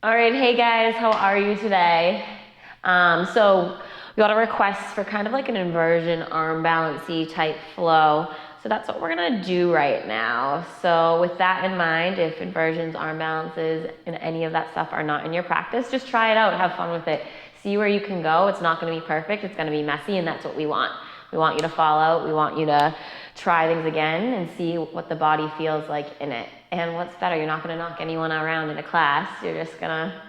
All right, hey guys, how are you today? So we got a request for kind of like an inversion arm balancey type flow. So that's what we're gonna do right now. So with that in mind, if inversions, arm balances, and any of that stuff are not in your practice, just try it out, have fun with it. See where you can go. It's not gonna be perfect, it's gonna be messy, and that's what we want. We want you to fall out, we want you to try things again and see what the body feels like in it. And what's better, you're not gonna knock anyone around in a class, you're just gonna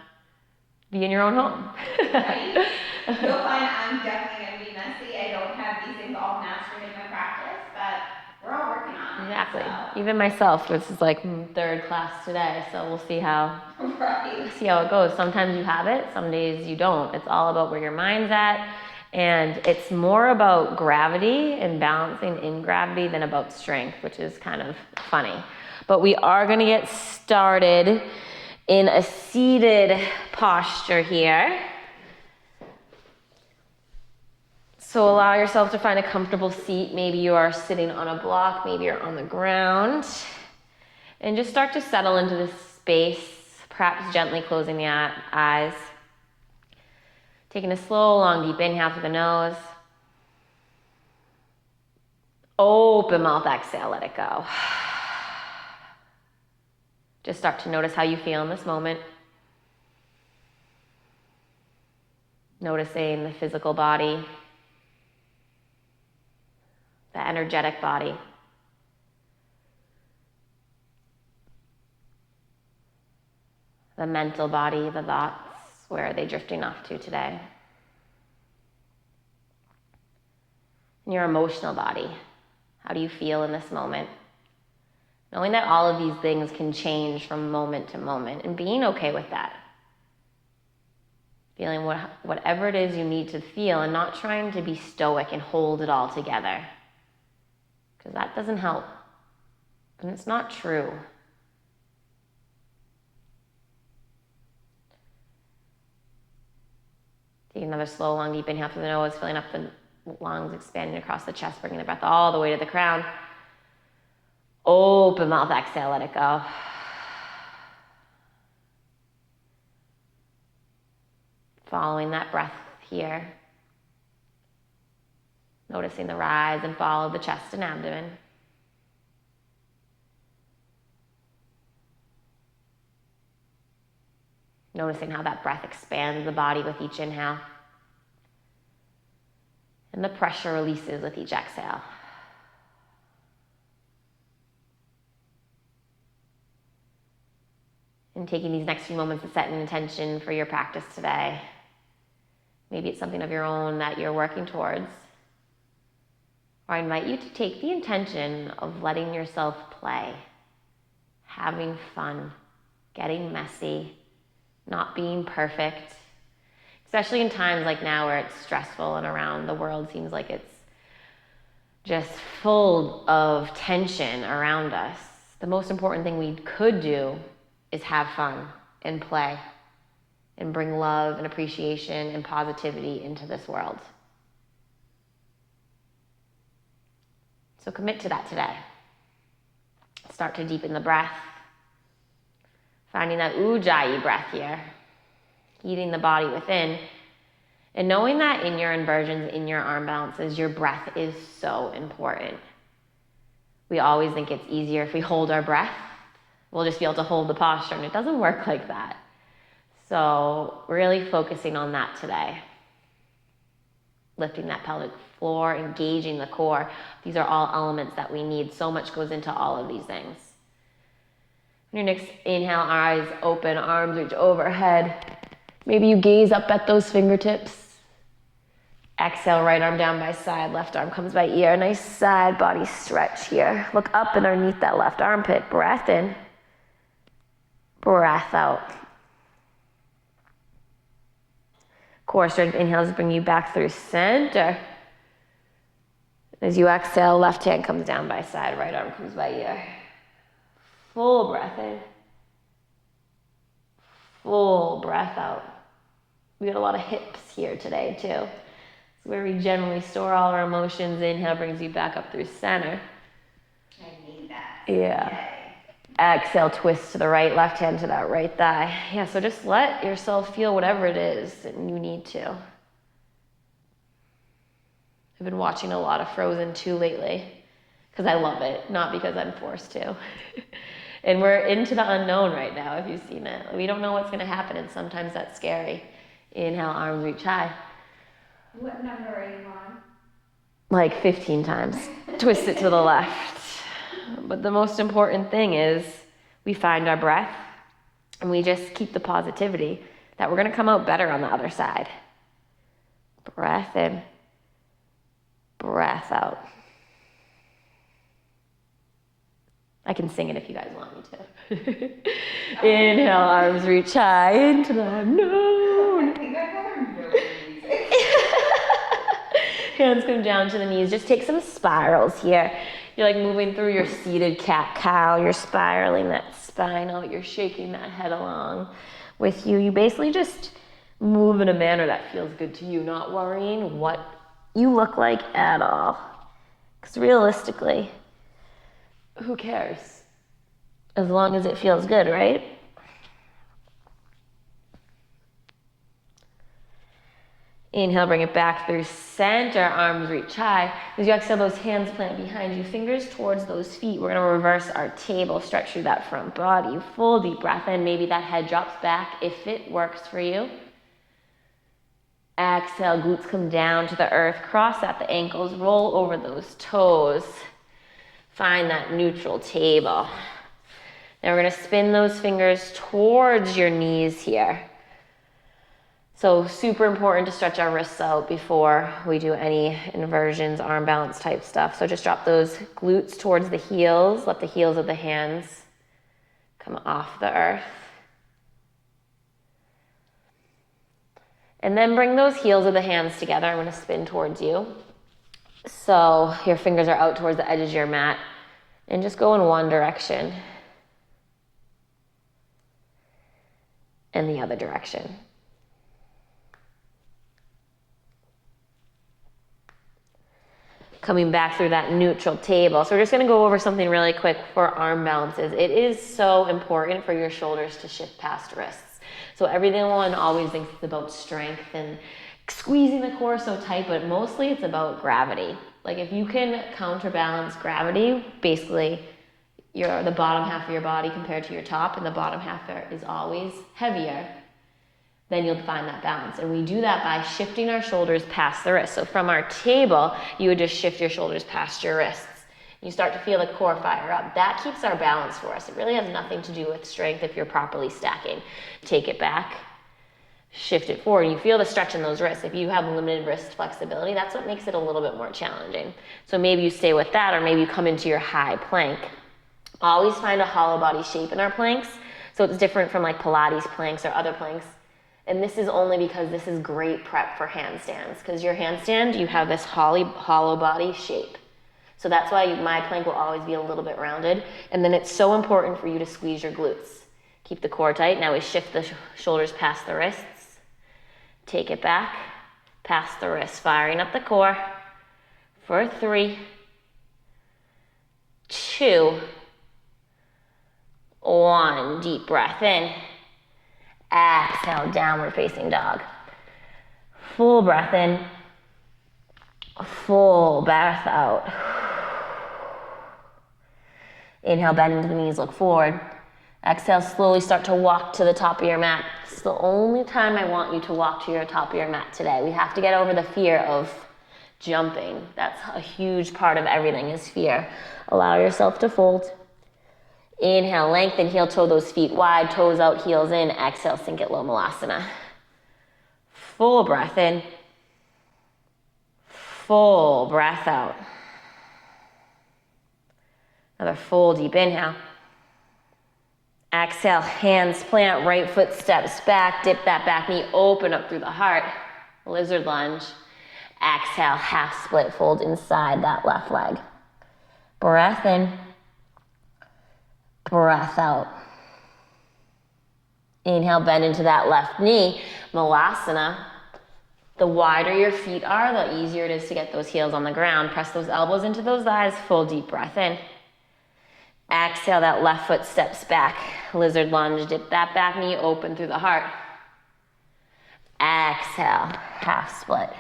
be in your own home. Right? You'll find I'm definitely going to be messy. I don't have these things all mastered in my practice, but we're all working on it. Exactly. So. Even myself, this is like third class today, so we'll see how it goes. Sometimes you have it, some days you don't. It's all about where your mind's at, and it's more about gravity and balancing in gravity than about strength, which is kind of funny. But we are going to get started in a seated posture here. So allow yourself to find a comfortable seat. Maybe you are sitting on a block, maybe you're on the ground. And just start to settle into this space, perhaps gently closing the eyes. Taking a slow, long, deep inhale through the nose. Open mouth, exhale, let it go. Just start to notice how you feel in this moment. Noticing the physical body, the energetic body. The mental body, the thoughts, where are they drifting off to today? And your emotional body, how do you feel in this moment? Knowing that all of these things can change from moment to moment and being okay with that. Feeling whatever it is you need to feel and not trying to be stoic and hold it all together. Because that doesn't help. And it's not true. Take another slow, long, deep inhale through the nose, filling up the lungs, expanding across the chest, bringing the breath all the way to the crown. Open mouth, exhale, let it go. Following that breath here. Noticing the rise and fall of the chest and abdomen. Noticing how that breath expands the body with each inhale. And the pressure releases with each exhale. And taking these next few moments to set an intention for your practice today. Maybe it's something of your own that you're working towards. Or I invite you to take the intention of letting yourself play, having fun, getting messy, not being perfect, especially in times like now where it's stressful and around the world seems like it's just full of tension around us. The most important thing we could do is have fun and play and bring love and appreciation and positivity into this world. So commit to that today. Start to deepen the breath. Finding that ujjayi breath here. Heating the body within. And knowing that in your inversions, in your arm balances, your breath is so important. We always think it's easier if we hold our breath. We'll just be able to hold the posture, and it doesn't work like that. So really focusing on that today. Lifting that pelvic floor, engaging the core. These are all elements that we need. So much goes into all of these things. Your next inhale, eyes open, arms reach overhead. Maybe you gaze up at those fingertips. Exhale, right arm down by side, left arm comes by ear. Nice side body stretch here. Look up and underneath that left armpit. Breath in, breath out. Core strength inhales bring you back through center. As you exhale, left hand comes down by side, right arm comes by ear. Full breath in. Full breath out. We got a lot of hips here today too. It's where we generally store all our emotions. Inhale brings you back up through center. I need that. Yeah. Yay. Exhale, twist to the right, left hand to that right thigh. Yeah, so just let yourself feel whatever it is that you need to. I've been watching a lot of Frozen 2 lately because I love it, not because I'm forced to. And we're into the unknown right now, if you've seen it. We don't know what's going to happen, and sometimes that's scary. Inhale, arms reach high. What number are you on? Like 15 times. Twist it to the left. But the most important thing is we find our breath and we just keep the positivity that we're going to come out better on the other side. Breath in, breath out. I can sing it if you guys want me to. Inhale, arms reach high into the unknown. I think I'd rather know music. Hands come down to the knees. Just take some spirals here. You're like moving through your seated cat-cow. You're spiraling that spine out. You're shaking that head along with you. You basically just move in a manner that feels good to you, not worrying what you look like at all. Because realistically, who cares? As long as it feels good, right? Inhale, bring it back through center, arms reach high. As you exhale, those hands plant behind you, fingers towards those feet. We're gonna reverse our table, stretch through that front body. Full deep breath in, maybe that head drops back if it works for you. Exhale, glutes come down to the earth, cross at the ankles, roll over those toes. Find that neutral table. Now we're gonna spin those fingers towards your knees here. So super important to stretch our wrists out before we do any inversions, arm balance type stuff. So just drop those glutes towards the heels. Let the heels of the hands come off the earth. And then bring those heels of the hands together. I'm gonna spin towards you. So your fingers are out towards the edges of your mat. And just go in one direction. And the other direction. Coming back through that neutral table. So we're just gonna go over something really quick for arm balances. It is so important for your shoulders to shift past wrists. So everyone always thinks it's about strength and squeezing the core so tight, but mostly it's about gravity. Like if you can counterbalance gravity, basically you're the bottom half of your body compared to your top, and the bottom half is always heavier, then you'll find that balance. And we do that by shifting our shoulders past the wrists. So from our table, you would just shift your shoulders past your wrists. You start to feel the core fire up. That keeps our balance for us. It really has nothing to do with strength if you're properly stacking. Take it back, shift it forward. You feel the stretch in those wrists. If you have limited wrist flexibility, that's what makes it a little bit more challenging. So maybe you stay with that, or maybe you come into your high plank. Always find a hollow body shape in our planks. So it's different from like Pilates planks or other planks. And this is only because this is great prep for handstands. Because your handstand, you have this hollow body shape. So that's why my plank will always be a little bit rounded. And then it's so important for you to squeeze your glutes. Keep the core tight. Now we shift the shoulders past the wrists. Take it back, past the wrists. Firing up the core for 3, 2, 1. Deep breath in. Exhale, downward facing dog. Full breath in. Full breath out. Inhale, bend into the knees, look forward. Exhale, slowly start to walk to the top of your mat. It's the only time I want you to walk to your top of your mat today. We have to get over the fear of jumping. That's a huge part of everything is fear. Allow yourself to fold. Inhale, lengthen, heel toe those feet wide, toes out, heels in. Exhale, sink it low, Malasana. Full breath in. Full breath out. Another full deep inhale. Exhale, hands plant, right foot steps back, dip that back knee, open up through the heart. Lizard lunge. Exhale, half split fold inside that left leg. Breath in. Breath out. Inhale, bend into that left knee. Malasana. The wider your feet are, the easier it is to get those heels on the ground. Press those elbows into those thighs. Full deep breath in. Exhale, that left foot steps back. Lizard lunge, dip that back knee open through the heart. Exhale, half split.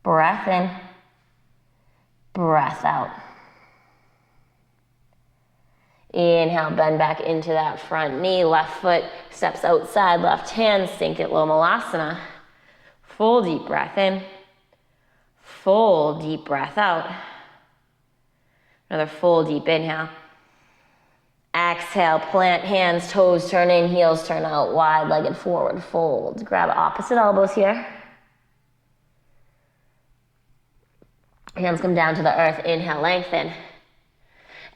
Breath in, breath out. Inhale, bend back into that front knee. Left foot steps outside, left hand, sink it, low malasana. Full deep breath in. Full deep breath out. Another full deep inhale. Exhale, plant hands, toes turn in, heels turn out, wide-legged forward fold. Grab opposite elbows here. Hands come down to the earth, inhale, lengthen.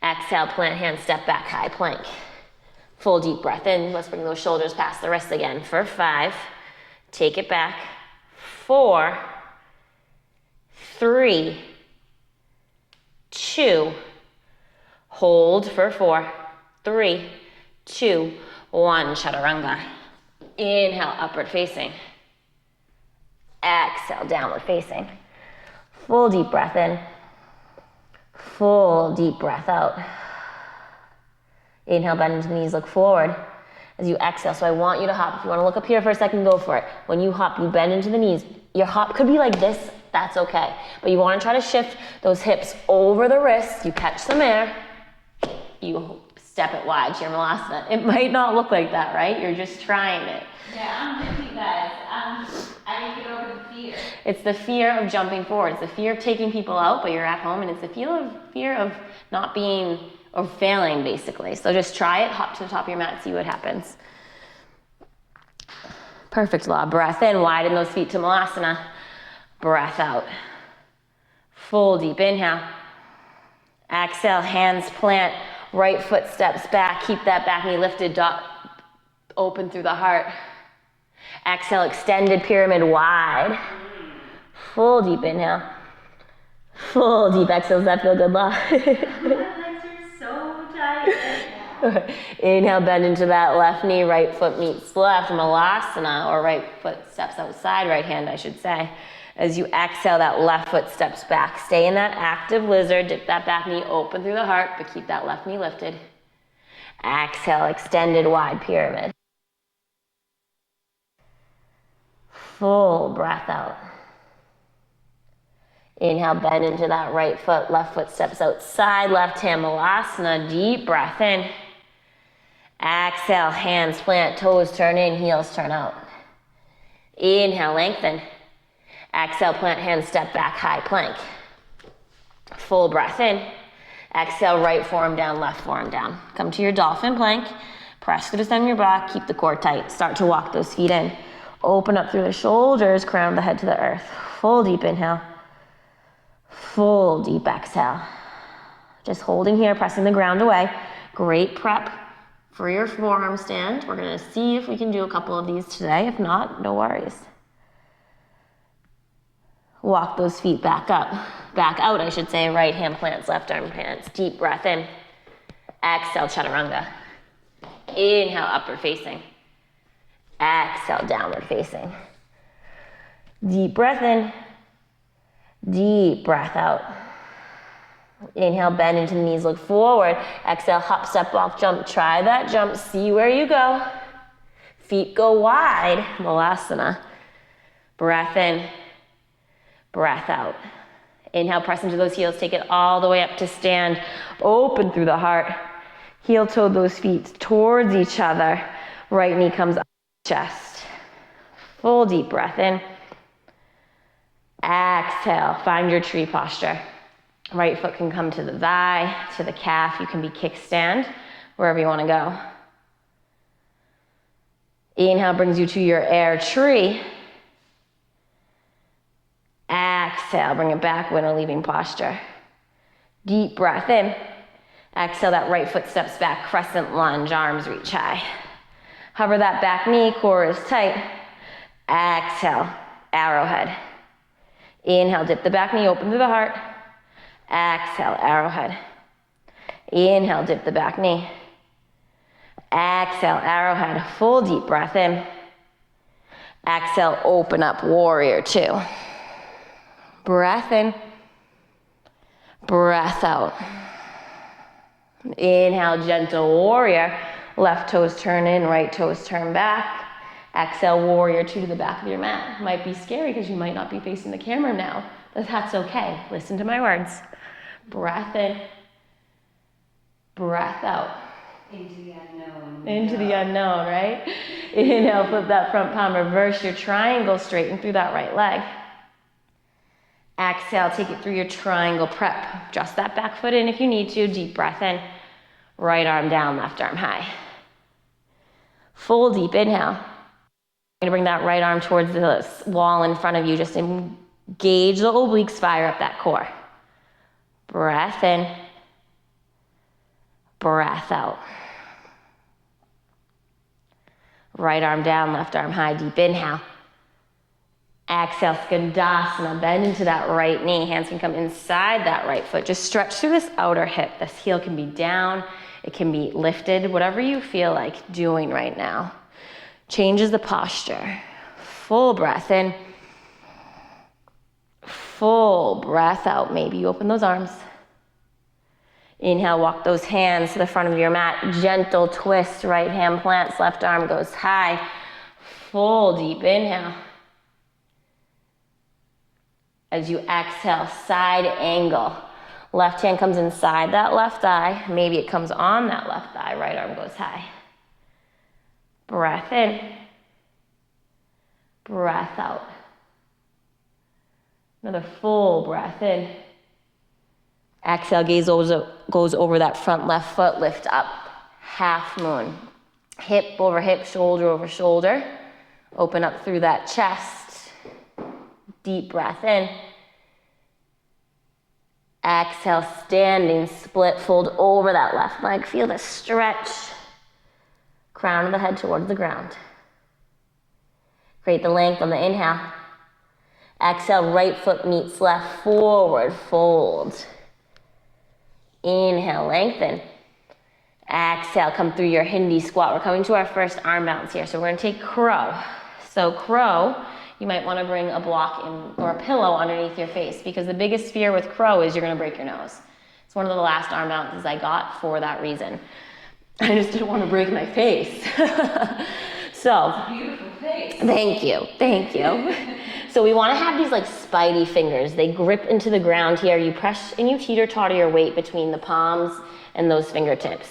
Exhale, plant hands, step back, high plank. Full deep breath in. Let's bring those shoulders past the wrists again for 5. Take it back. 4, 3, 2. Hold for 4, 3, 2, 1. Chaturanga. Inhale, upward facing. Exhale, downward facing. Full deep breath in. Full deep breath out. Inhale, bend into the knees, look forward as you exhale. So I want you to hop. If you want to look up here for a second, go for it. When you hop, you bend into the knees. Your hop could be like this, that's okay. But you want to try to shift those hips over the wrists. You catch some air. You step it wide, Malasana. It might not look like that, right? You're just trying it. Yeah, I'm with you guys. I need to get over the fear. It's the fear of jumping forward. It's the fear of taking people out, but you're at home, and it's the fear of not being, or failing, basically. So just try it, hop to the top of your mat, see what happens. Perfect, Law. Breath in, widen those feet to Malasana. Breath out. Full deep inhale. Exhale, hands plant, right foot steps back. Keep that back knee lifted, dot open through the heart. Exhale, extended pyramid wide. Full deep inhale. Full deep exhale. Does that feel good, Law? My legs are so tight right now. Inhale, bend into that left knee, right foot meets left, Malasana, or right foot steps outside, right hand, I should say. As you exhale, that left foot steps back. Stay in that active lizard, dip that back knee open through the heart, but keep that left knee lifted. Exhale, extended wide pyramid. Full breath out. Inhale, bend into that right foot, left foot steps outside, left hand Malasana, deep breath in. Exhale, hands plant, toes turn in, heels turn out. Inhale, lengthen. Exhale, plant hands, step back, high plank. Full breath in. Exhale, right forearm down, left forearm down. Come to your dolphin plank. Press through the center of your back, keep the core tight. Start to walk those feet in. Open up through the shoulders, crown the head to the earth. Full deep inhale. Full deep exhale. Just holding here, pressing the ground away. Great prep for your forearm stand. We're gonna see if we can do a couple of these today. If not, no worries. Walk those feet back up, back out, I should say. Right hand plants, left arm plants. Deep breath in. Exhale, chaturanga. Inhale, upward facing. Exhale, downward facing. Deep breath in. Deep breath out. Inhale, bend into the knees, look forward. Exhale, hop, step, walk, jump. Try that jump, see where you go. Feet go wide, Malasana. Breath in, breath out. Inhale, press into those heels, take it all the way up to stand. Open through the heart. Heel toe those feet towards each other. Right knee comes up to the chest. Full deep breath in. Exhale, find your tree posture. Right foot can come to the thigh, to the calf. You can be kickstand, wherever you want to go. Inhale brings you to your air tree. Exhale, bring it back, winner leaving posture. Deep breath in. Exhale, that right foot steps back, crescent lunge, arms reach high. Hover that back knee, core is tight. Exhale, arrowhead. Inhale, dip the back knee, open through the heart. Exhale, arrowhead. Inhale, dip the back knee. Exhale, arrowhead. Full deep breath in. Exhale, open up, warrior two. Breath in. Breath out. Inhale, gentle warrior. Left toes turn in, right toes turn back. Exhale, warrior two to the back of your mat. Might be scary because you might not be facing the camera now, but that's okay. Listen to my words. Breath in, breath out. Into the unknown. Into the unknown, right? Inhale, flip that front palm, reverse your triangle, straighten through that right leg. Exhale, take it through your triangle prep. Just that back foot in if you need to. Deep breath in. Right arm down, left arm high. Full deep inhale. You're gonna bring that right arm towards the wall in front of you. Just engage the obliques, fire up that core. Breath in. Breath out. Right arm down, left arm high, deep inhale. Exhale, Skandasana, bend into that right knee. Hands can come inside that right foot. Just stretch through this outer hip. This heel can be down, it can be lifted, whatever you feel like doing right now. Changes the posture. Full breath in. Full breath out. Maybe you open those arms. Inhale, walk those hands to the front of your mat. Gentle twist, right hand plants, left arm goes high. Full deep inhale. As you exhale, side angle. Left hand comes inside that left thigh. Maybe it comes on that left thigh. Right arm goes high. Breath in. Breath out. Another full breath in. Exhale, gaze goes over that front left foot. Lift up. Half moon. Hip over hip, shoulder over shoulder. Open up through that chest. Deep breath in. Exhale, standing, split, fold over that left leg. Feel the stretch. Crown of the head towards the ground. Create the length on the inhale. Exhale, right foot meets left, forward, fold. Inhale, lengthen. Exhale, come through your Hindi squat. We're coming to our first arm bounce here. So we're gonna take crow. So crow, you might wanna bring a block or a pillow underneath your face because the biggest fear with crow is you're gonna break your nose. It's one of the last arm bounces I got for that reason. I just didn't wanna break my face. So, Beautiful face. thank you. So we wanna have these like spidey fingers. They grip into the ground here. You press and you teeter-totter your weight between the palms and those fingertips.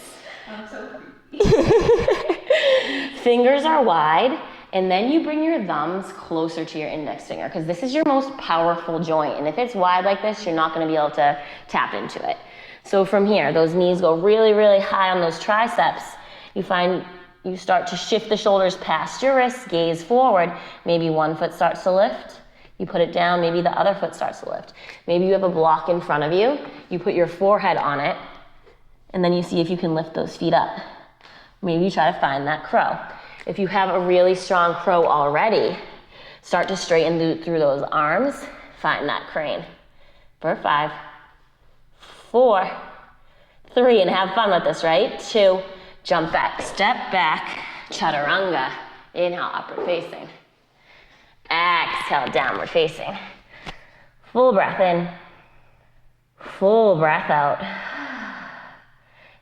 I'm so creepy. Fingers are wide, and then you bring your thumbs closer to your index finger because this is your most powerful joint. And if it's wide like this, you're not gonna be able to tap into it. So from here, those knees go really, really high on those triceps. You start to shift the shoulders past your wrists, gaze forward. Maybe one foot starts to lift. You put it down, maybe the other foot starts to lift. Maybe you have a block in front of you. You put your forehead on it, and then you see if you can lift those feet up. Maybe you try to find that crow. If you have a really strong crow already, start to straighten through those arms. Find that crane. For 5, 4, 3, and have fun with this, right? 2, jump back, step back, chaturanga. Inhale, upward facing. Exhale, downward facing. Full breath in. Full breath out.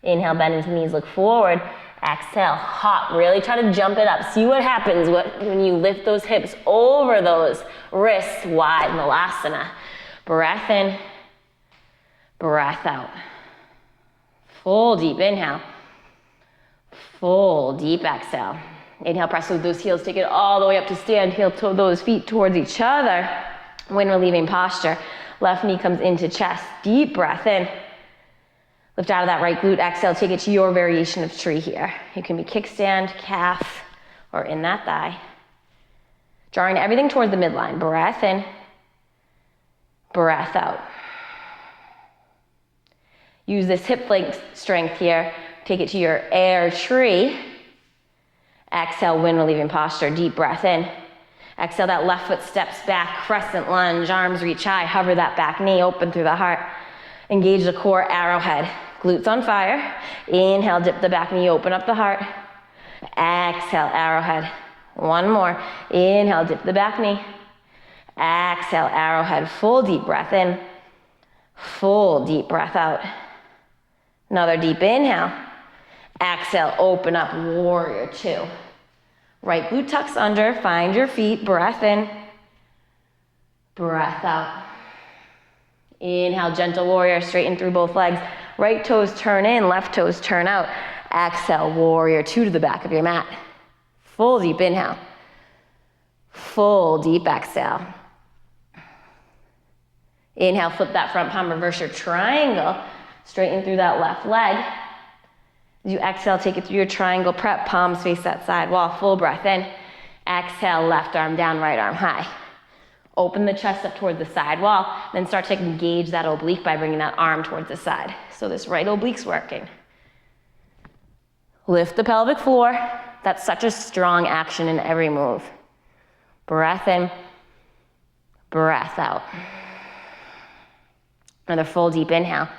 Inhale, bend into the knees, look forward. Exhale, hop, really try to jump it up. See what happens when you lift those hips over those wrists wide, Malasana. Breath in, breath out. Full deep inhale. Full deep exhale. Inhale, press with those heels, take it all the way up to stand. Heel toe those feet towards each other. When relieving posture, left knee comes into chest. Deep breath in. Lift out of that right glute, exhale, take it to your variation of tree here. You can be kickstand, calf, or in that thigh. Drawing everything towards the midline. Breath in, breath out. Use this hip flank strength here. Take it to your air tree. Exhale, wind relieving posture, deep breath in. Exhale, that left foot steps back, crescent lunge, arms reach high, hover that back knee, open through the heart. Engage the core, arrowhead. Glutes on fire. Inhale, dip the back knee, open up the heart. Exhale, arrowhead. One more. Inhale, dip the back knee. Exhale, arrowhead. Full deep breath in. Full deep breath out. Another deep inhale. Exhale, open up, warrior two. Right glute tucks under, find your feet, breath in, breath out. Inhale, gentle warrior, straighten through both legs. Right toes turn in, left toes turn out. Exhale, warrior two to the back of your mat. Full deep inhale. Full deep exhale. Inhale, flip that front palm, reverse your triangle. Straighten through that left leg. As you exhale, take it through your triangle prep, palms face that side wall, full breath in. Exhale, left arm down, right arm high. Open the chest up towards the side wall, then start to engage that oblique by bringing that arm towards the side. So this right oblique's working. Lift the pelvic floor. That's such a strong action in every move. Breath in, breath out. Another full deep inhale.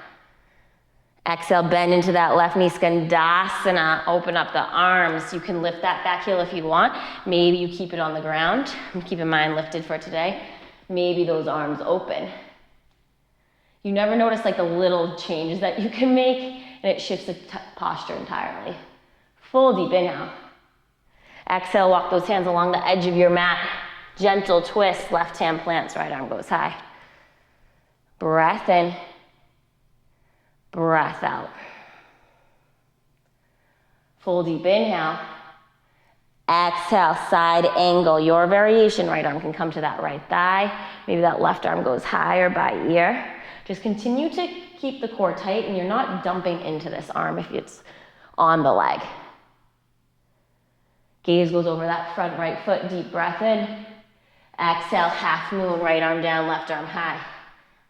Exhale, bend into that left knee, Skandasana. Open up the arms. You can lift that back heel if you want. Maybe you keep it on the ground. Keep in mind, lifted for today. Maybe those arms open. You never notice like the little changes that you can make, and it shifts the posture entirely. Full deep inhale. Exhale, walk those hands along the edge of your mat. Gentle twist, left hand plants, right arm goes high. Breath in. Breath out. Full deep inhale. Exhale, side angle. Your variation, right arm can come to that right thigh. Maybe that left arm goes higher by ear. Just continue to keep the core tight, and you're not dumping into this arm if it's on the leg. Gaze goes over that front right foot, deep breath in. Exhale, half moon, right arm down, left arm high.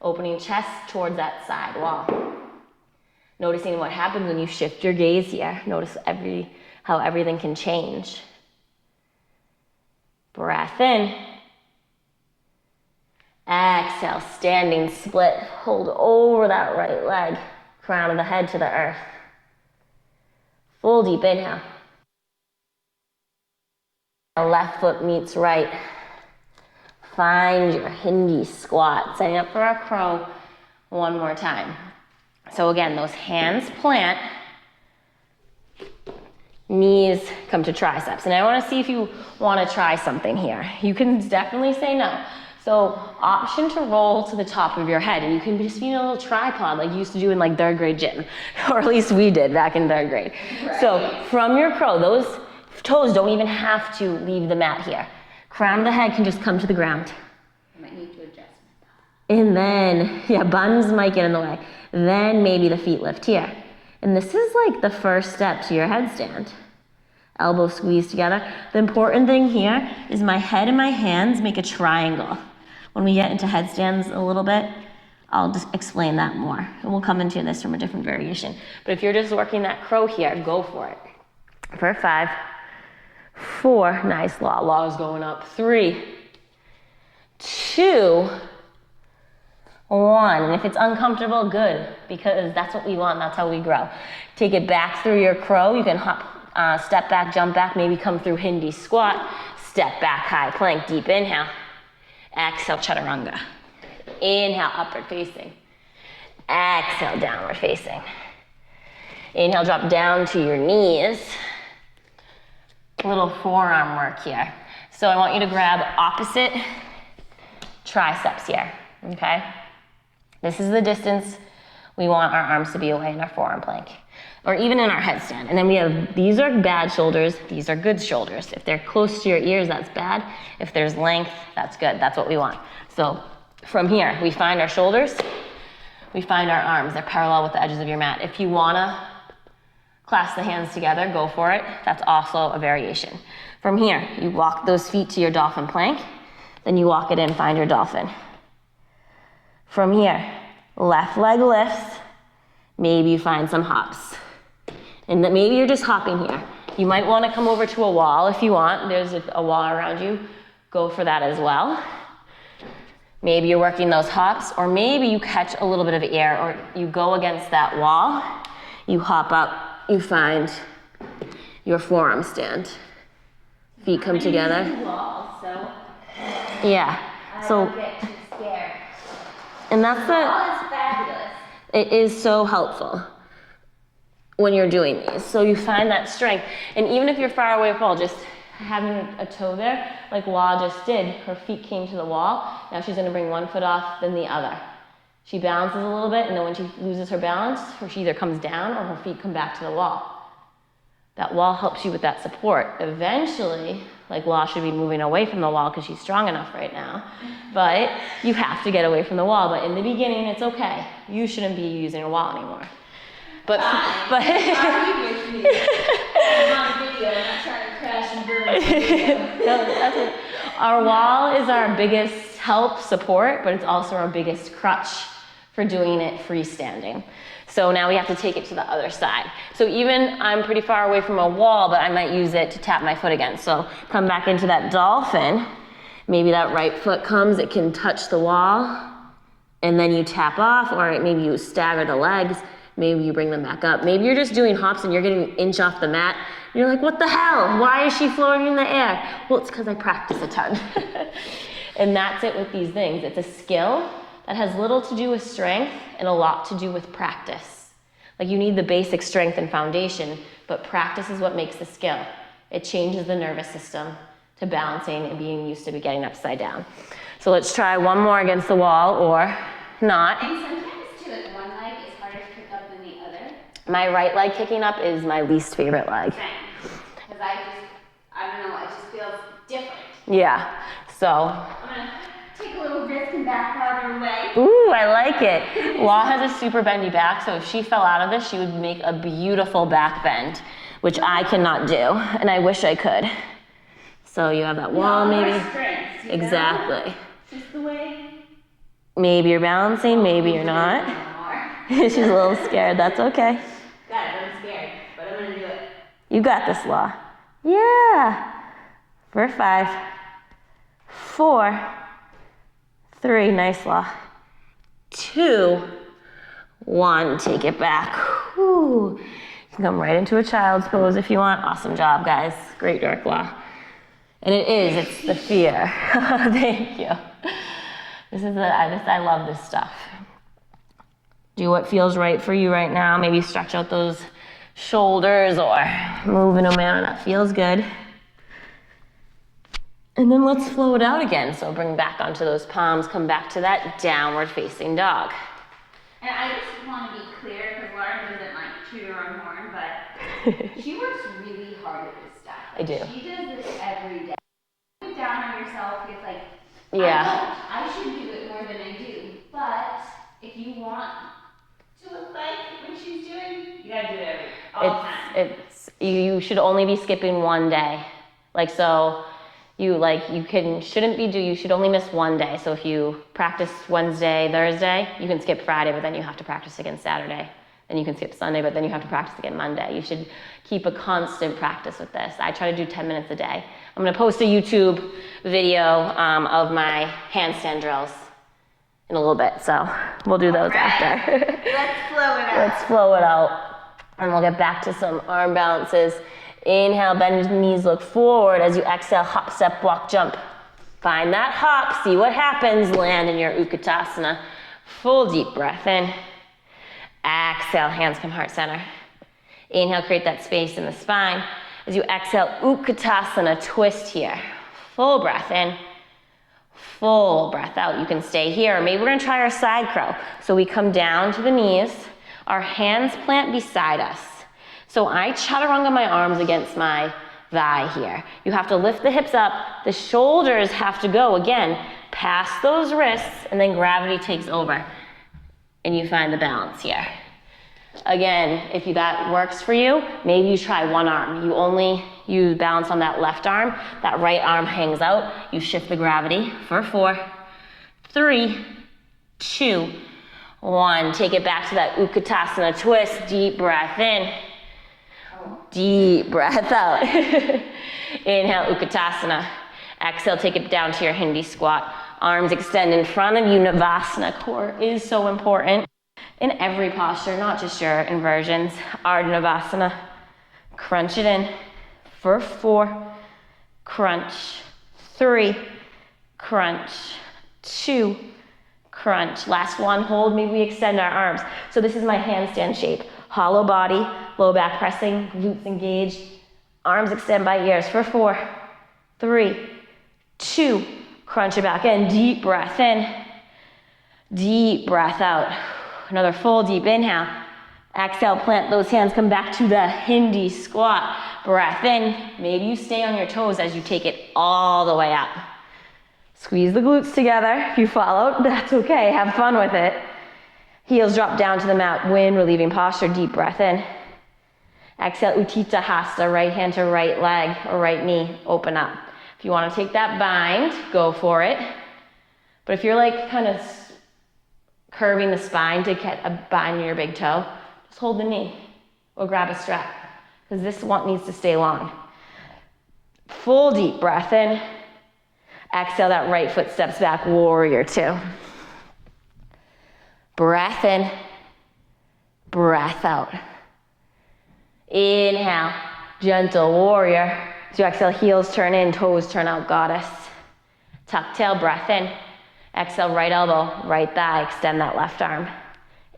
Opening chest towards that side wall. Noticing what happens when you shift your gaze here. Notice how everything can change. Breath in. Exhale, standing split. Hold over that right leg. Crown of the head to the earth. Full deep inhale. Left foot meets right. Find your Hindi squat. Setting up for our crow one more time. So again, those hands plant, knees come to triceps. And I want to see if you want to try something here. You can definitely say no. So option to roll to the top of your head, and you can just be in a little tripod like you used to do in like third grade gym, or at least we did back in third grade. Right. So from your crow, those toes don't even have to leave the mat here. Crown of the head can just come to the ground. I might need to adjust my butt. And then, buns might get in the way. Then maybe the feet lift here. And this is like the first step to your headstand. Elbows squeeze together. The important thing here is my head and my hands make a triangle. When we get into headstands a little bit, I'll just explain that more. And we'll come into this from a different variation. But if you're just working that crow here, go for it. For 5, 4, nice, law's going up. 3, 2, 1. And if it's uncomfortable, good, because that's what we want. That's how we grow. Take it back through your crow. You can hop, step back, jump back, maybe come through Hindi squat. Step back, high plank, deep inhale. Exhale, chaturanga. Inhale, upward facing. Exhale, downward facing. Inhale, drop down to your knees. Little forearm work here. So I want you to grab opposite triceps here, okay? This is the distance we want our arms to be away in our forearm plank, or even in our headstand. And then we have, these are bad shoulders, these are good shoulders. If they're close to your ears, that's bad. If there's length, that's good. That's what we want. So from here, we find our shoulders, we find our arms. They're parallel with the edges of your mat. If you wanna clasp the hands together, go for it. That's also a variation. From here, you walk those feet to your dolphin plank, then you walk it in, find your dolphin. From here, left leg lifts, maybe you find some hops. And then maybe you're just hopping here. You might want to come over to a wall if you want. There's a wall around you. Go for that as well. Maybe you're working those hops, or maybe you catch a little bit of air, or you go against that wall, you hop up, you find your forearm stand. Feet come together. Wall, so yeah. I So don't get too scared. and that's The wall is fabulous. it is so helpful. when you're doing these. So you find that strength. And even if you're far away from the wall, just having a toe there, like Law just did, her feet came to the wall. Now she's gonna bring one foot off, then the other. She balances a little bit, and then when she loses her balance, she either comes down or her feet come back to the wall. That wall helps you with that support. Eventually, like Law should be moving away from the wall because she's strong enough right now, but you have to get away from the wall. But in the beginning, it's okay. You shouldn't be using a wall anymore. But I'm with me. I'm on video. I'm not trying to crash and burn. No, our wall is our biggest help, support, but it's also our biggest crutch for doing it freestanding. So now we have to take it to the other side. So even I'm pretty far away from a wall, but I might use it to tap my foot again. So come back into that dolphin. Maybe that right foot comes, it can touch the wall, and then you tap off, or maybe you stagger the legs. Maybe you bring them back up. Maybe you're just doing hops and you're getting an inch off the mat. You're like, what the hell? Why is she floating in the air? Well, it's because I practice a ton. And that's it with these things. It's a skill that has little to do with strength and a lot to do with practice. Like you need the basic strength and foundation, but practice is what makes the skill. It changes the nervous system to balancing and being used to be getting upside down. So let's try one more against the wall or not. And sometimes too, like one leg is harder to pick up than the other. My right leg kicking up is my least favorite leg. Because I don't know, it just feels different. Yeah, so. I'm gonna take a little risk and back farther away. Ooh, I like it. Law has a super bendy back, so if she fell out of this, she would make a beautiful back bend, which I cannot do, and I wish I could. So you have that wall, maybe. Strengths, exactly. Just the way. Maybe you're balancing, maybe you're not. She's a little scared, that's okay. Got it, I'm scared, but I'm gonna do it. You got this, Law. Yeah. For 5, 4, 3, nice, Law. 2, 1, take it back. Whew. You can come right into a child's pose if you want. Awesome job, guys. Great work, Law. And it's the fear. Thank you. I love this stuff. Do what feels right for you right now. Maybe stretch out those shoulders or move in a manner that feels good. And then let's flow it out again. So bring back onto those palms, come back to that downward facing dog. And I just want to be clear, because Lauren doesn't like toot her own horn, but she works really hard at this stuff. I do. She does this every day. Put down on yourself, it's like, Yeah. I should do it more than I do. But if you want to look like what she's doing, you gotta do it all the time. You should only be skipping one day. Like, so you should only miss one day. So if you practice Wednesday, Thursday, you can skip Friday, but then you have to practice again Saturday. Then you can skip Sunday, but then you have to practice again Monday. You should keep a constant practice with this. I try to do 10 minutes a day. I'm gonna post a YouTube video of my handstand drills in a little bit, so we'll do those after. Let's flow it out. Let's flow it out. And we'll get back to some arm balances. Inhale, bend your knees, look forward. As you exhale, hop, step, walk, jump. Find that hop, see what happens. Land in your Utkatasana. Full deep breath in. Exhale, hands come heart center. Inhale, create that space in the spine. As you exhale, Utkatasana, twist here. Full breath in. Full breath out. You can stay here. Maybe we're gonna try our side crow. So we come down to the knees. Our hands plant beside us. So I chaturanga my arms against my thigh here. You have to lift the hips up. The shoulders have to go, again, past those wrists, and then gravity takes over. And you find the balance here. Again, if that works for you, maybe you try one arm. You balance on that left arm. That right arm hangs out. You shift the gravity for 4, 3, 2, 1. Take it back to that Utkatasana twist. Deep breath in. Deep breath out. Inhale, Utkatasana. Exhale, take it down to your Hindi squat. Arms extend in front of you. Navasana. Core is so important in every posture, not just your inversions. Ardha Navasana. Crunch it in for 4. Crunch. 3. Crunch. 2. Crunch. Last one, hold. Maybe we extend our arms. So this is my handstand shape. Hollow body, low back pressing, glutes engaged, arms extend by ears for 4, 3, 2, crunch it back in, deep breath in, deep breath out. Another full deep inhale. Exhale, plant those hands, come back to the Hindi squat. Breath in, maybe you stay on your toes as you take it all the way up. Squeeze the glutes together. If you fall out, that's okay, have fun with it. Heels drop down to the mat, wind relieving posture, deep breath in. Exhale, Utthita Hasta, right hand to right leg or right knee, open up. If you want to take that bind, go for it. But if you're like kind of curving the spine to get a bind in your big toe, just hold the knee or grab a strap because this one needs to stay long. Full deep breath in. Exhale, that right foot steps back, warrior 2. Breath in, breath out. Inhale, gentle warrior. As you exhale, heels turn in, toes turn out, goddess. Tuck tail, breath in. Exhale, right elbow, right thigh, extend that left arm.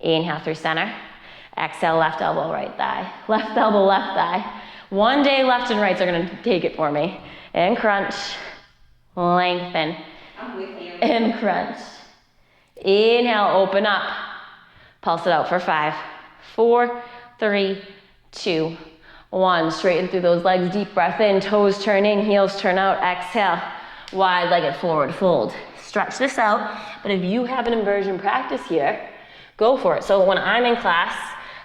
Inhale through center. Exhale, left elbow, right thigh. Left elbow, left thigh. One day, left and rights are gonna take it for me. And crunch, lengthen. I'm with you. And crunch. Inhale, open up. Pulse it out for 5, 4, 3, 2, 1. Straighten through those legs, deep breath in, toes turn in, heels turn out. Exhale, wide-legged forward fold. Stretch this out, but if you have an inversion practice here, go for it. So when I'm in class,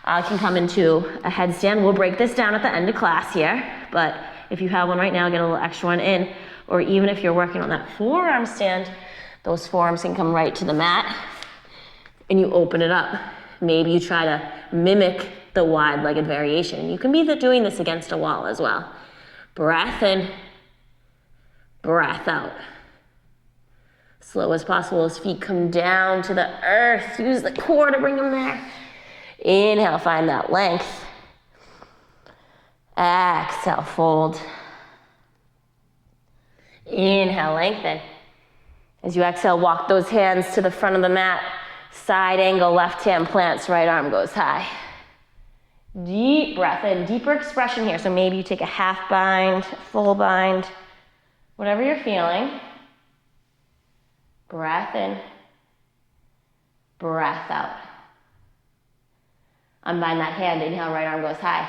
I can come into a headstand. We'll break this down at the end of class here, but if you have one right now, get a little extra one in, or even if you're working on that forearm stand, those forearms can come right to the mat, and you open it up. Maybe you try to mimic the wide-legged variation. You can be doing this against a wall as well. Breath in, breath out. Slow as possible as feet come down to the earth. Use the core to bring them there. Inhale, find that length. Exhale, fold. Inhale, lengthen. As you exhale, walk those hands to the front of the mat. Side angle, left hand plants, right arm goes high. Deep breath in, deeper expression here. So maybe you take a half bind, full bind, whatever you're feeling. Breath in, breath out. Unbind that hand, inhale, right arm goes high.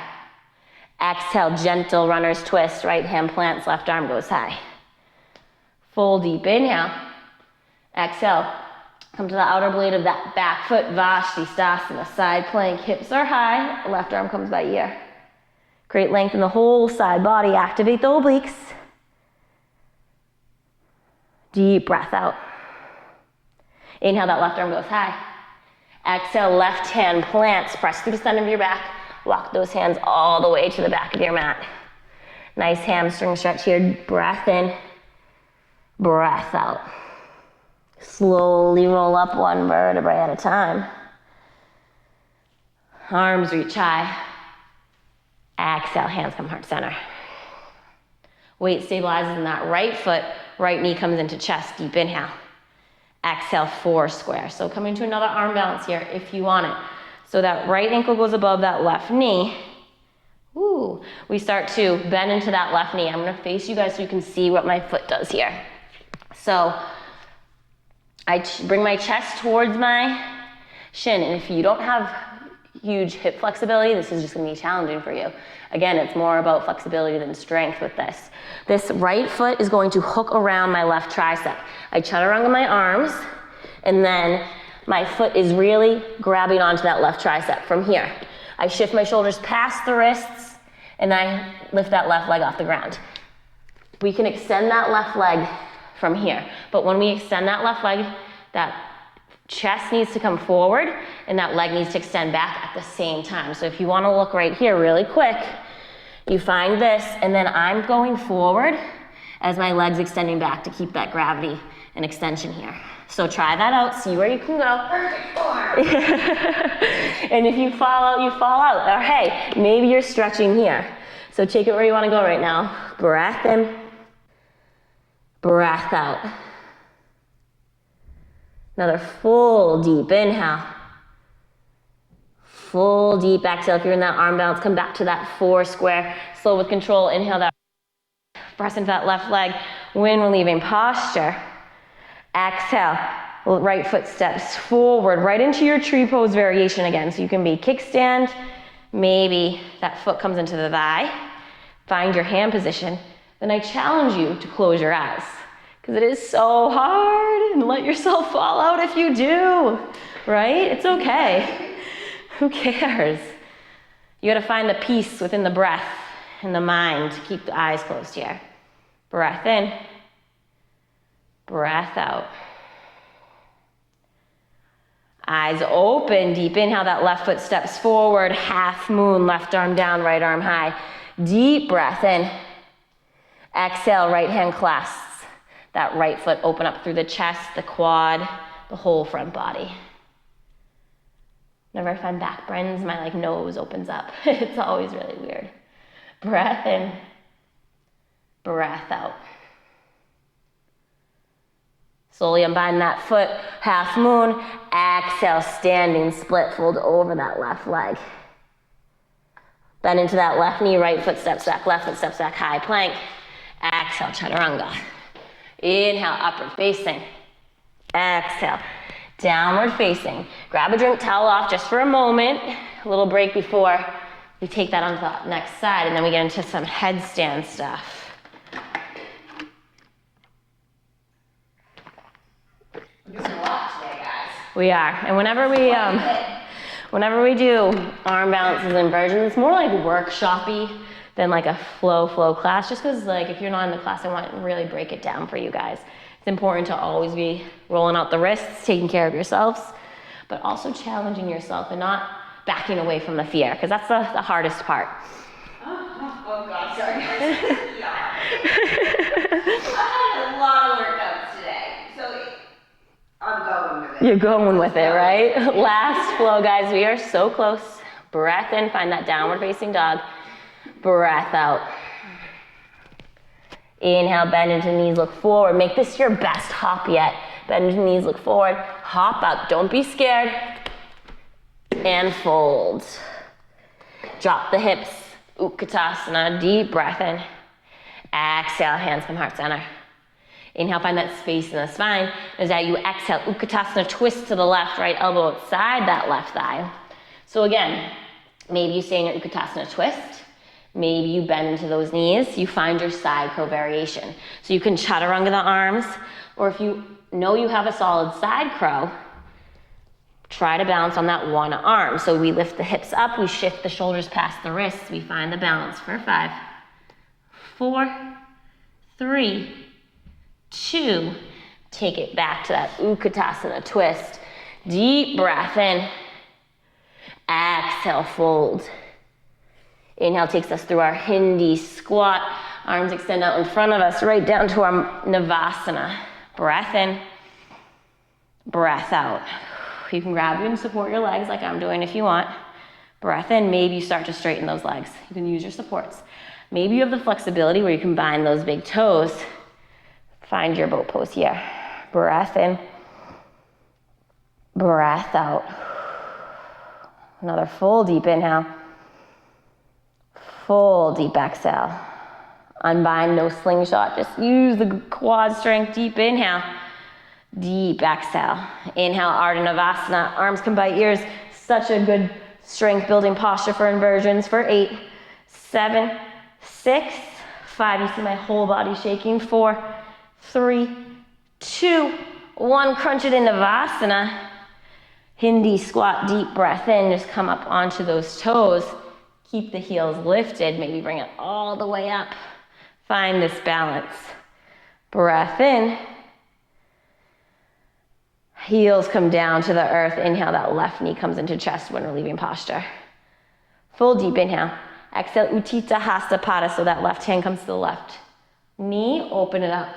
Exhale, gentle runner's twist, right hand plants, left arm goes high. Full deep inhale. Exhale, come to the outer blade of that back foot, Vashisthasana, side plank, hips are high, left arm comes by ear. Great length in the whole side body, activate the obliques. Deep breath out. Inhale, that left arm goes high. Exhale, left hand plants, press through the center of your back, walk those hands all the way to the back of your mat. Nice hamstring stretch here, breath in, breath out. Slowly roll up one vertebrae at a time. Arms reach high. Exhale, hands come heart center. Weight stabilizes in that right foot, right knee comes into chest, deep inhale. Exhale, 4 square. So come into another arm balance here if you want it. So that right ankle goes above that left knee. Ooh, we start to bend into that left knee. I'm gonna face you guys so you can see what my foot does here. So I bring my chest towards my shin, and if you don't have huge hip flexibility, this is just gonna be challenging for you. Again, it's more about flexibility than strength with this. This right foot is going to hook around my left tricep. I chaturanga my arms, and then my foot is really grabbing onto that left tricep from here. I shift my shoulders past the wrists, and I lift that left leg off the ground. We can extend that left leg from here, but when we extend that left leg, that chest needs to come forward, and that leg needs to extend back at the same time. So if you wanna look right here really quick, you find this, and then I'm going forward as my leg's extending back to keep that gravity and extension here. So try that out, see where you can go. Perfect form. And if you fall out, you fall out. Or hey, maybe you're stretching here. So take it where you wanna go right now. Breath in, breath out. Another full deep inhale. Full deep exhale. If you're in that arm balance, come back to that 4 square. Slow with control. Inhale that. Press into that left leg. When relieving posture. Exhale. Right foot steps forward, right into your tree pose variation again. So you can be kickstand. Maybe that foot comes into the thigh. Find your hand position. Then I challenge you to close your eyes, because it is so hard, and let yourself fall out if you do, right? It's okay. Who cares? You gotta find the peace within the breath and the mind to keep the eyes closed here. Breath in, breath out. Eyes open, deep inhale, that left foot steps forward, half moon, left arm down, right arm high. Deep breath in. Exhale, right hand clasps. That right foot open up through the chest, the quad, the whole front body. Whenever I find back bends, my nose opens up. It's always really weird. Breath in, breath out. Slowly unbind that foot, half moon. Exhale, standing split, fold over that left leg. Bend into that left knee, right foot steps back, left foot steps back, high plank. Exhale, chaturanga. Inhale, upward facing. Exhale, downward facing. Grab a drink towel off just for a moment. A little break before we take that onto the next side, and then we get into some headstand stuff. We're doing a lot today, guys. We are, and whenever we do arm balances and inversions, it's more like workshop-y than like a flow class, just because if you're not in the class, I want to really break it down for you guys. It's important to always be rolling out the wrists, taking care of yourselves, but also challenging yourself and not backing away from the fear, because that's the hardest part. Oh God, sorry guys. Yeah. I had a lot of workouts today, so I'm going with it. You're going with it, right? Last flow, guys. We are so close. Breath in, find that downward facing dog. Breath out. Inhale, bend into knees, look forward. Make this your best hop yet. Bend into knees, look forward. Hop up, don't be scared. And fold. Drop the hips. Utkatasana, deep breath in. Exhale, hands come heart center. Inhale, find that space in the spine. As you exhale, Utkatasana, twist to the left, right elbow outside that left thigh. So again, maybe you stay in your Utkatasana twist. Maybe you bend into those knees. You find your side crow variation. So you can chaturanga the arms, or if you know you have a solid side crow, try to balance on that one arm. So we lift the hips up, we shift the shoulders past the wrists, we find the balance for 5, 4, 3, 2. Take it back to that Utkatasana twist. Deep breath in. Exhale, fold. Inhale takes us through our Hindi squat. Arms extend out in front of us, right down to our Navasana. Breath in, breath out. You can grab you and support your legs like I'm doing if you want. Breath in, maybe you start to straighten those legs. You can use your supports. Maybe you have the flexibility where you can bind those big toes. Find your boat pose here. Breath in, breath out. Another full deep inhale. Full deep exhale. Unbind, no slingshot. Just use the quad strength. Deep inhale. Deep exhale. Inhale, Ardha Navasana. Arms come by ears. Such a good strength building posture for inversions. For 8, 7, 6, 5. You see my whole body shaking. 4, 3, 2, 1. Crunch it into Navasana. Hindi squat, deep breath in. Just come up onto those toes. Keep the heels lifted. Maybe bring it all the way up. Find this balance. Breath in. Heels come down to the earth. Inhale, that left knee comes into chest when relieving posture. Full deep inhale. Exhale, Utthita Hasta Pada, so that left hand comes to the left knee. Open it up.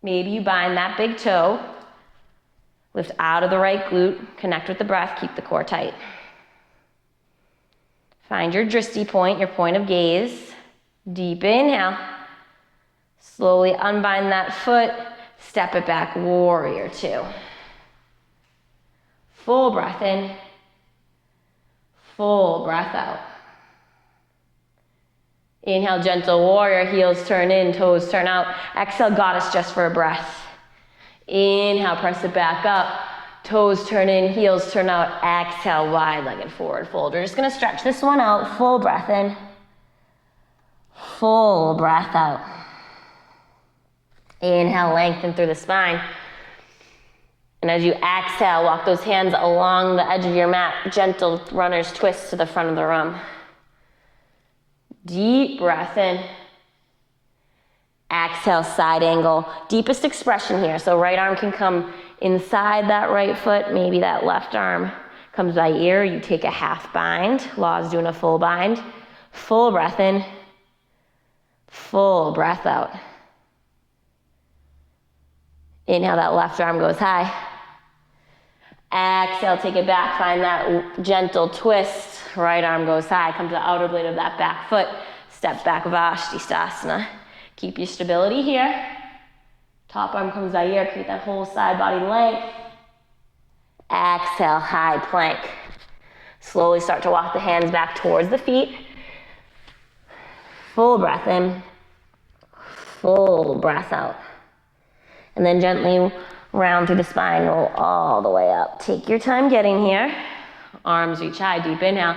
Maybe you bind that big toe. Lift out of the right glute. Connect with the breath. Keep the core tight. Find your drishti point, your point of gaze. Deep inhale. Slowly unbind that foot. Step it back, warrior 2. Full breath in. Full breath out. Inhale, gentle warrior, heels turn in, toes turn out. Exhale, goddess just for a breath. Inhale, press it back up. Toes turn in, heels turn out. Exhale, wide-legged forward fold. We're just gonna stretch this one out. Full breath in. Full breath out. Inhale, lengthen through the spine. And as you exhale, walk those hands along the edge of your mat. Gentle runner's twist to the front of the room. Deep breath in. Exhale, side angle. Deepest expression here. So right arm can come inside that right foot. Maybe that left arm comes by ear. You take a half bind. Law's doing a full bind. Full breath in. Full breath out. Inhale, that left arm goes high. Exhale, take it back. Find that gentle twist. Right arm goes high. Come to the outer blade of that back foot. Step back, Vashisthasana. Keep your stability here. Top arm comes by ear. Create that whole side body length. Exhale, high plank. Slowly start to walk the hands back towards the feet. Full breath in. Full breath out. And then gently round through the spine, roll all the way up. Take your time getting here. Arms reach high, deep inhale.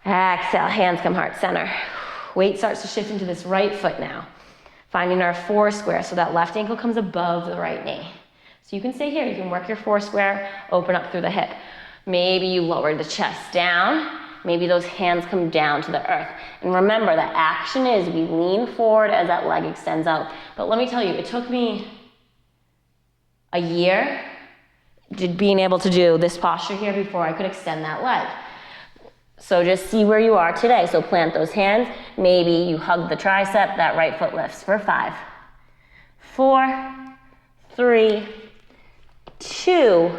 Exhale, hands come heart center. Weight starts to shift into this right foot now. Finding our four square, so that left ankle comes above the right knee. So you can stay here, you can work your four square, open up through the hip. Maybe you lower the chest down. Maybe those hands come down to the earth. And remember, the action is we lean forward as that leg extends out. But let me tell you, it took me a year being able to do this posture here before I could extend that leg. So just see where you are today. So plant those hands. Maybe you hug the tricep, that right foot lifts for 5, 4, 3, 2,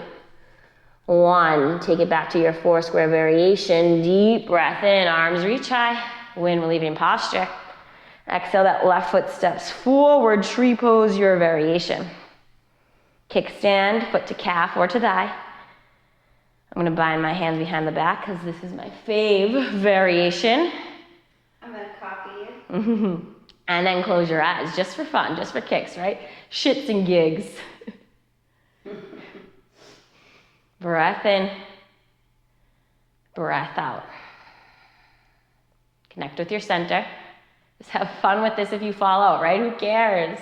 1. Take it back to your four square variation. Deep breath in, arms reach high. Wind relieving posture. Exhale, that left foot steps forward, tree pose, your variation. Kickstand, foot to calf or to thigh. I'm gonna bind my hands behind the back because this is my fave variation. I'm gonna copy you. And then close your eyes, just for fun, just for kicks, right? Shits and gigs. Breath in, breath out. Connect with your center. Just have fun with this if you fall out, right? Who cares?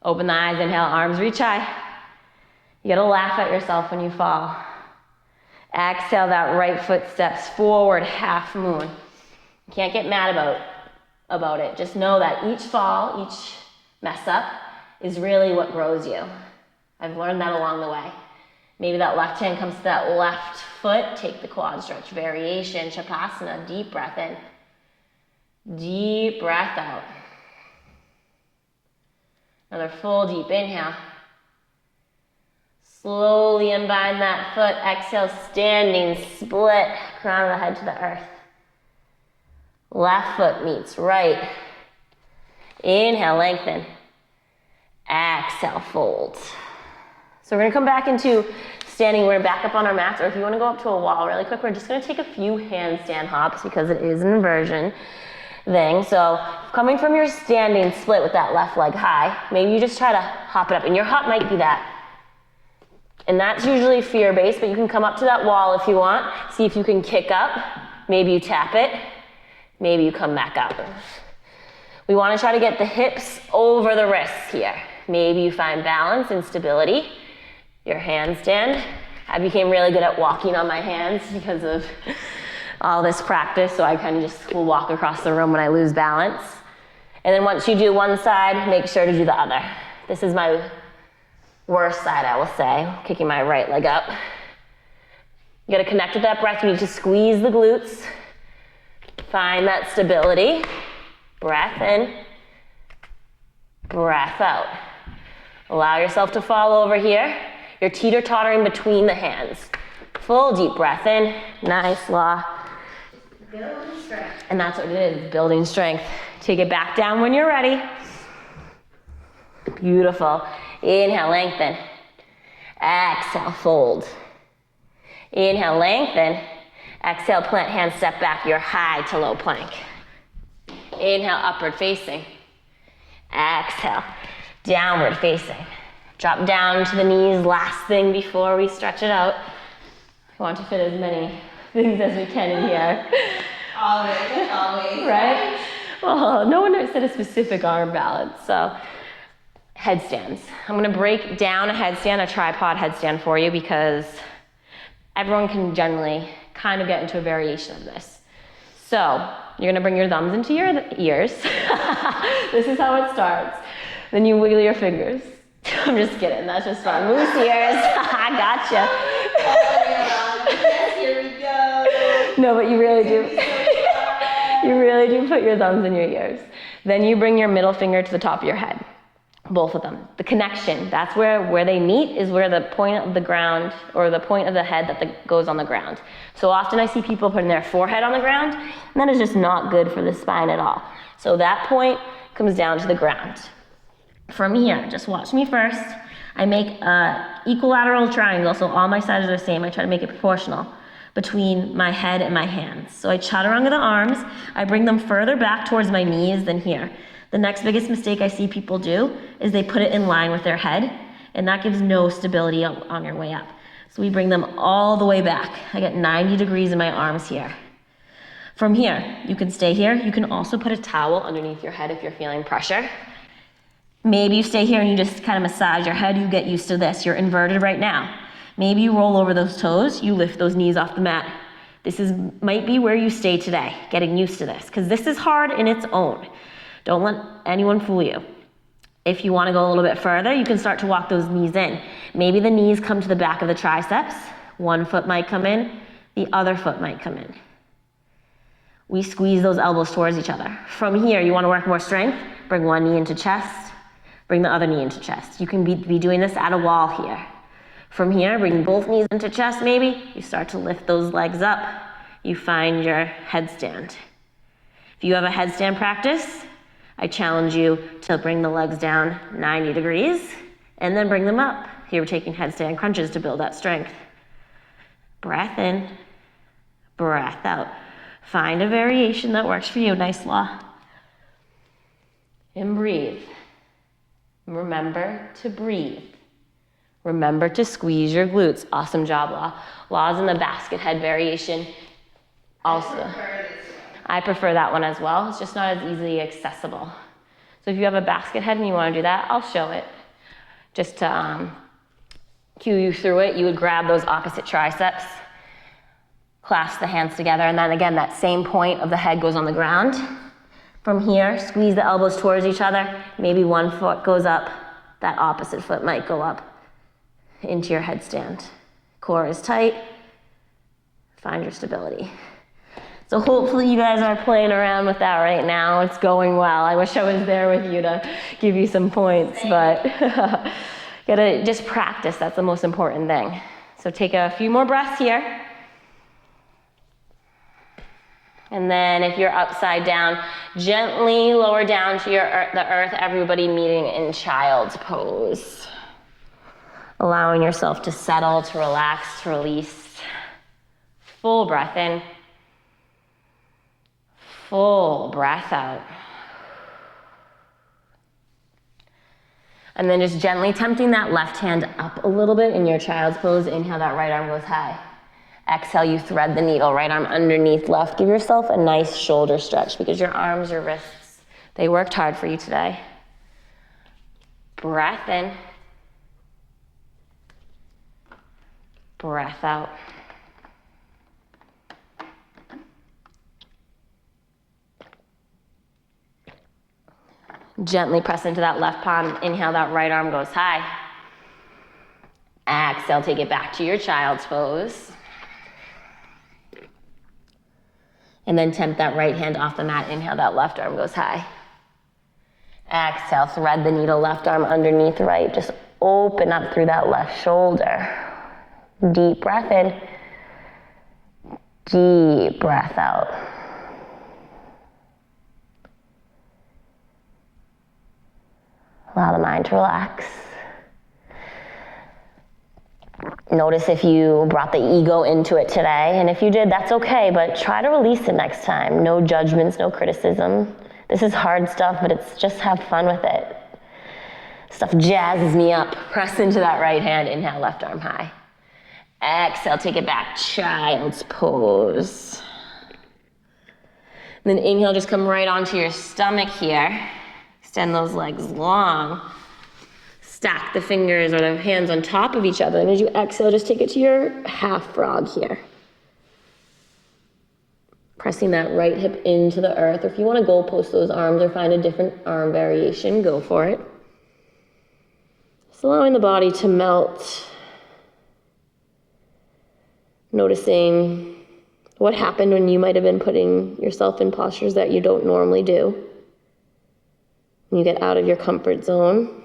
Open the eyes, inhale, arms reach high. You gotta laugh at yourself when you fall. Exhale, that right foot steps forward, half moon. You can't get mad about it. Just know that each fall, each mess up is really what grows you. I've learned that along the way. Maybe that left hand comes to that left foot. Take the quad stretch variation, Shavasana, deep breath in. Deep breath out. Another full deep inhale. Slowly unbind that foot. Exhale, standing split, crown of the head to the earth. Left foot meets right. Inhale, lengthen. Exhale, fold. So we're gonna come back into standing. We're gonna back up on our mats, or if you wanna go up to a wall really quick, we're just gonna take a few handstand hops because it is an inversion thing. So coming from your standing split with that left leg high, maybe you just try to hop it up, and your hop might be that. And that's usually fear-based, but you can come up to that wall if you want. See if you can kick up. Maybe you tap it. Maybe you come back up. We wanna try to get the hips over the wrists here. Maybe you find balance and stability. Your handstand. I became really good at walking on my hands because of all this practice, so I kind of just will walk across the room when I lose balance. And then once you do one side, make sure to do the other. This is my worst side, I will say, kicking my right leg up. You gotta connect with that breath. You need to squeeze the glutes. Find that stability. Breath in, breath out. Allow yourself to fall over here. You're teeter-tottering between the hands. Full deep breath in. Nice, Law. Building strength. And that's what it is, building strength. Take it back down when you're ready. Beautiful. Inhale, lengthen. Exhale, fold. Inhale, lengthen. Exhale, plant hands, step back, your high to low plank. Inhale, upward facing. Exhale, downward facing. Drop down to the knees, last thing before we stretch it out. We want to fit as many things as we can in here. Always, always. Right? Well, no one said a specific arm balance, so headstands. I'm gonna break down a headstand, a tripod headstand for you because everyone can generally kind of get into a variation of this. So you're gonna bring your thumbs into your ears. This is how it starts. Then you wiggle your fingers. I'm just kidding, that's just fun. Loose ears, I gotcha. Yes, here we go. No, but you really do. You really do put your thumbs in your ears. Then you bring your middle finger to the top of your head. Both of them. The connection, that's where they meet, is where the point of the ground, or the point of the head that goes on the ground. So often I see people putting their forehead on the ground, and that is just not good for the spine at all. So that point comes down to the ground. From here, just watch me first. I make an equilateral triangle, so all my sides are the same. I try to make it proportional between my head and my hands. So I chaturanga the arms. I bring them further back towards my knees than here. The next biggest mistake I see people do is they put it in line with their head, and that gives no stability on your way up. So we bring them all the way back. I get 90 degrees in my arms here. From here, you can stay here. You can also put a towel underneath your head if you're feeling pressure. Maybe you stay here and you just kind of massage your head. You get used to this. You're inverted right now. Maybe you roll over those toes. You lift those knees off the mat. This might be where you stay today, getting used to this, because this is hard in its own. Don't let anyone fool you. If you want to go a little bit further, you can start to walk those knees in. Maybe the knees come to the back of the triceps. One foot might come in, the other foot might come in. We squeeze those elbows towards each other. From here, you want to work more strength, bring one knee into chest, bring the other knee into chest. You can be doing this at a wall here. From here, bring both knees into chest maybe. You start to lift those legs up. You find your headstand. If you have a headstand practice, I challenge you to bring the legs down 90 degrees and then bring them up. Here we're taking headstand crunches to build that strength. Breath in, breath out. Find a variation that works for you. Nice law. And breathe. Remember to breathe. Remember to squeeze your glutes. Awesome job, Law. Law's in the basket head variation also. I prefer that one as well. It's just not as easily accessible. So if you have a basket head and you want to do that, I'll show it. Just to cue you through it, you would grab those opposite triceps, clasp the hands together, and then again, that same point of the head goes on the ground. From here, squeeze the elbows towards each other. Maybe one foot goes up, that opposite foot might go up into your headstand. Core is tight. Find your stability. So hopefully you guys are playing around with that right now. It's going well. I wish I was there with you to give you some points, but gotta just practice. That's the most important thing. So take a few more breaths here. And then if you're upside down, gently lower down to the earth, everybody meeting in child's pose. Allowing yourself to settle, to relax, to release. Full breath in. Full breath out. And then just gently tempting that left hand up a little bit in your child's pose. Inhale, that right arm goes high. Exhale, you thread the needle, right arm underneath left. Give yourself a nice shoulder stretch because your arms, your wrists, they worked hard for you today. Breath in. Breath out. Gently press into that left palm. Inhale, that right arm goes high. Exhale, take it back to your child's pose. And then tempt that right hand off the mat. Inhale, that left arm goes high. Exhale, thread the needle, left arm underneath right. Just open up through that left shoulder. Deep breath in. Deep breath out. Allow the mind to relax. Notice if you brought the ego into it today, and if you did, that's okay, but try to release it next time. No judgments, no criticism. This is hard stuff, but it's just have fun with it. Stuff jazzes me up. Press into that right hand, inhale, left arm high. Exhale, take it back, child's pose. And then inhale, just come right onto your stomach here. Extend those legs long. Stack the fingers or the hands on top of each other. And as you exhale, just take it to your half frog here. Pressing that right hip into the earth. Or if you want to goal post those arms or find a different arm variation, go for it. Just allowing the body to melt. Noticing what happened when you might have been putting yourself in postures that you don't normally do. When you get out of your comfort zone.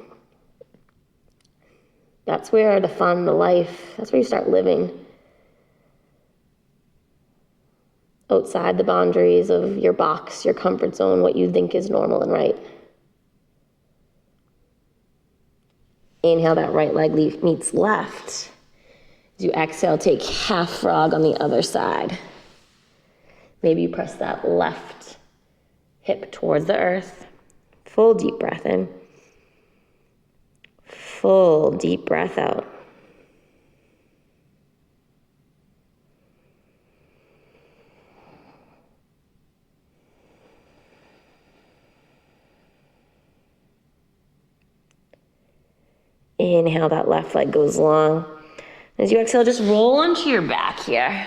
That's where the fun, the life, that's where you start living. Outside the boundaries of your box, your comfort zone, what you think is normal and right. Inhale, that right leg meets left. As you exhale, take half frog on the other side. Maybe you press that left hip towards the earth. Full deep breath in. Full deep breath out. Inhale, that left leg goes long. As you exhale, just roll onto your back here.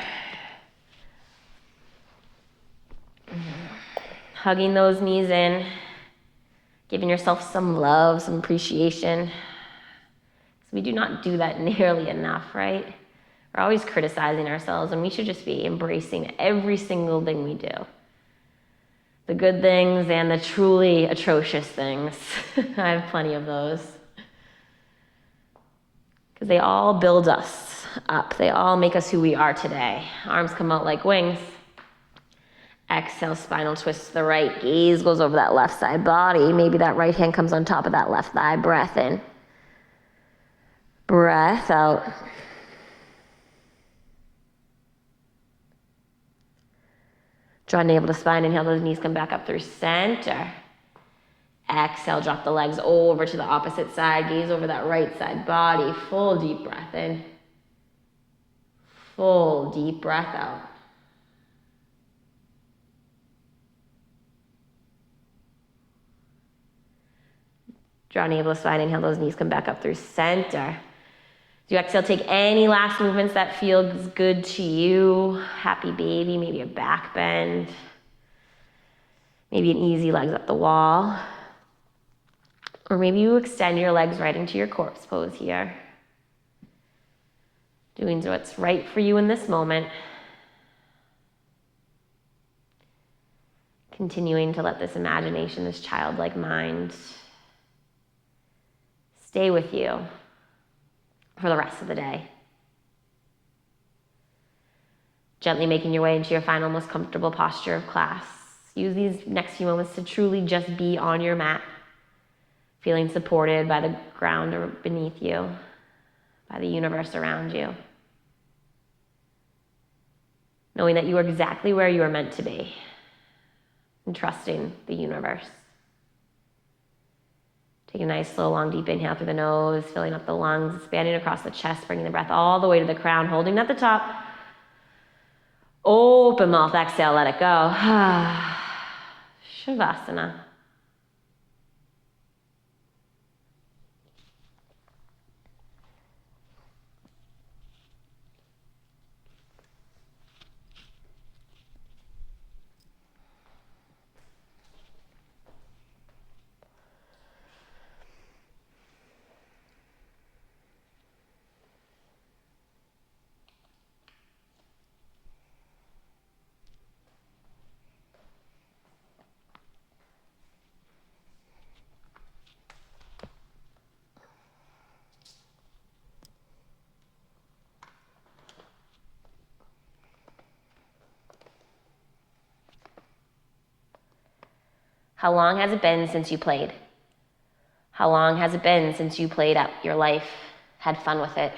Hugging those knees in. Giving yourself some love, some appreciation. So we do not do that nearly enough, right? We're always criticizing ourselves, and we should just be embracing every single thing we do. The good things and the truly atrocious things. I have plenty of those. Because they all build us up. They all make us who we are today. Arms come out like wings. Exhale, spinal twist to the right. Gaze goes over that left side body. Maybe that right hand comes on top of that left thigh. Breath in. Breath out. Draw navel to spine. Inhale, those knees come back up through center. Exhale, drop the legs over to the opposite side. Gaze over that right side body. Full deep breath in. Full deep breath out. Draw navel to spine. Inhale, those knees come back up through center. As you exhale, take any last movements that feels good to you. Happy baby, maybe a back bend. Maybe an easy legs up the wall. Or maybe you extend your legs right into your corpse pose here. Doing what's right for you in this moment. Continuing to let this imagination, this childlike mind, stay with you for the rest of the day. Gently making your way into your final, most comfortable posture of class. Use these next few moments to truly just be on your mat, feeling supported by the ground beneath you, by the universe around you. Knowing that you are exactly where you are meant to be, and trusting the universe. Take a nice, slow, long, deep inhale through the nose, filling up the lungs, expanding across the chest, bringing the breath all the way to the crown, holding at the top. Open mouth, exhale, let it go. Shavasana. How long has it been since you played? How long has it been since you played out your life, had fun with it?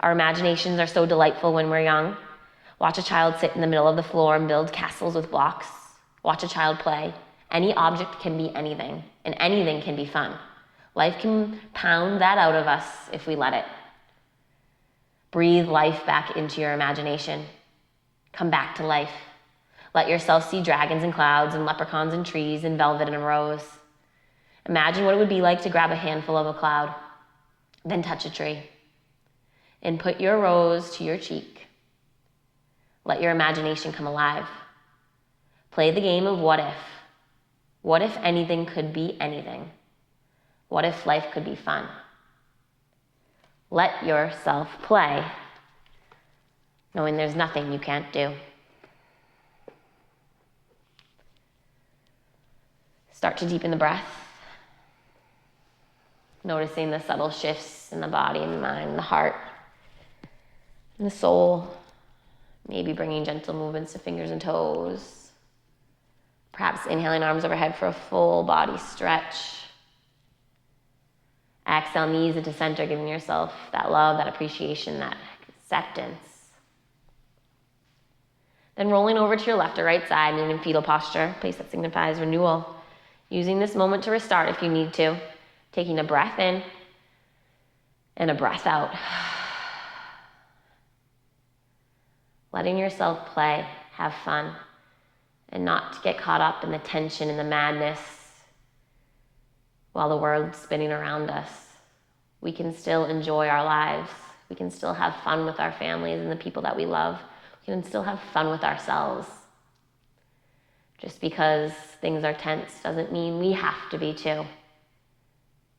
Our imaginations are so delightful when we're young. Watch a child sit in the middle of the floor and build castles with blocks. Watch a child play. Any object can be anything, and anything can be fun. Life can pound that out of us if we let it. Breathe life back into your imagination. Come back to life. Let yourself see dragons and clouds and leprechauns and trees and velvet and a rose. Imagine what it would be like to grab a handful of a cloud, then touch a tree, and put your rose to your cheek. Let your imagination come alive. Play the game of what if. What if anything could be anything? What if life could be fun? Let yourself play, knowing there's nothing you can't do. Start to deepen the breath, noticing the subtle shifts in the body and the mind, the heart, and the soul. Maybe bringing gentle movements to fingers and toes. Perhaps inhaling arms overhead for a full body stretch. Exhale, knees into center, giving yourself that love, that appreciation, that acceptance. Then rolling over to your left or right side and in fetal posture, place that signifies renewal. Using this moment to restart if you need to. Taking a breath in and a breath out. Letting yourself play, have fun, and not to get caught up in the tension and the madness while the world's spinning around us. We can still enjoy our lives. We can still have fun with our families and the people that we love. We can still have fun with ourselves. Just because things are tense doesn't mean we have to be too.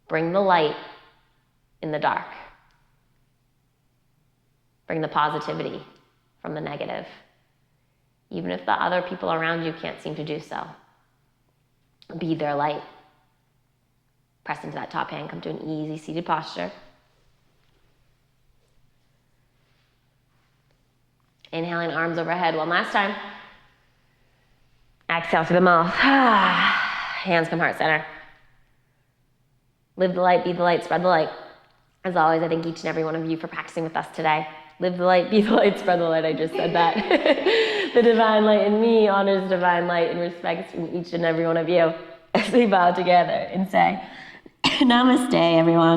Bring the light in the dark. Bring the positivity from the negative, even if the other people around you can't seem to do so. Be their light. Press into that top hand, come to an easy seated posture. Inhaling arms overhead one last time. Exhale through the mouth. Hands come heart center. Live the light, be the light, spread the light. As always, I thank each and every one of you for practicing with us today. Live the light, be the light, spread the light. I just said that. The divine light in me honors divine light and respects each and every one of you as we bow together and say, Namaste, everyone.